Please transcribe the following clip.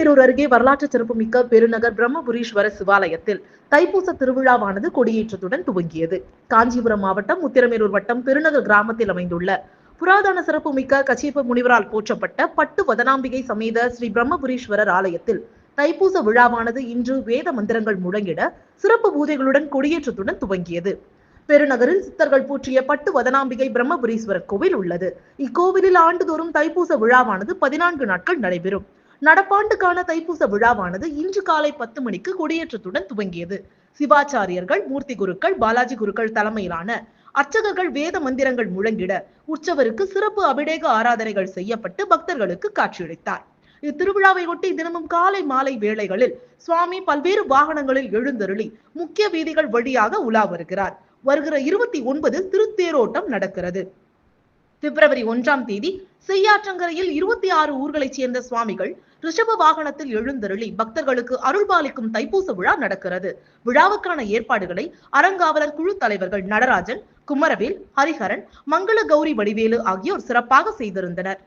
உத்திரமேரூர் அருகே வரலாற்று சிறப்புமிக்க பெருநகர் பிரம்மபுரீஸ்வரர் சிவாலயத்தில் தைப்பூச திருவிழாவானது கொடியேற்றத்துடன் துவங்கியது. காஞ்சிபுரம் மாவட்டம் உத்திரமேரூர் வட்டம் பெருநகர் கிராமத்தில் அமைந்துள்ள புராதன சிறப்புமிக்க கச்சியப்ப முனிவரால் போற்றப்பட்ட பட்டு வதனாம்பிகை சமேத ஸ்ரீ பிரம்மபுரீஸ்வரர் ஆலயத்தில் தைப்பூச விழாவானது இன்று வேத மந்திரங்கள் முழங்கிட சிறப்பு பூஜைகளுடன் கொடியேற்றத்துடன் துவங்கியது. பெருநகரில் சித்தர்கள் போற்றிய பட்டு வதனாம்பிகை பிரம்மபுரீஸ்வரர் கோவில் உள்ளது. இக்கோவிலில் ஆண்டுதோறும் தைப்பூச விழாவானது 14 நாட்கள் நடைபெறும். நடப்பாண்டுக்கான தைப்பூச விழாவானது இன்று காலை 10 மணிக்கு கொடியேற்றத்துடன் துவங்கியது. சிவாச்சாரியர்கள், மூர்த்தி குருக்கள், பாலாஜி குருக்கள் தலைமையிலான அர்ச்சகர்கள் வேத மந்திரங்கள் முழங்கிட உற்சவருக்கு சிறப்பு அபிடேக ஆராதனைகள் செய்யப்பட்டு பக்தர்களுக்கு காட்சியளித்தார். இத்திருவிழாவை ஒட்டி தினமும் காலை மாலை வேளைகளில் சுவாமி பல்வேறு வாகனங்களில் எழுந்தருளி முக்கிய வீதிகள் வழியாக உலா வருகிறார். வருகிற 29 திருத்தேரோட்டம் நடக்கிறது. பிப்ரவரி 1ஆம் தேதி செய்யாற்றங்கரையில் 26 ஊர்களைச் சேர்ந்த சுவாமிகள் ரிஷப வாகனத்தில் எழுந்தருளி பக்தர்களுக்கு அருள்பாலிக்கும் தைப்பூச விழா நடக்கிறது. விழாவுக்கான ஏற்பாடுகளை அறங்காவலர் குழு தலைவர்கள் நடராஜன், குமரவேல், ஹரிஹரன், மங்கள கௌரி வடிவேலு ஆகியோர் சிறப்பாக செய்திருந்தனர்.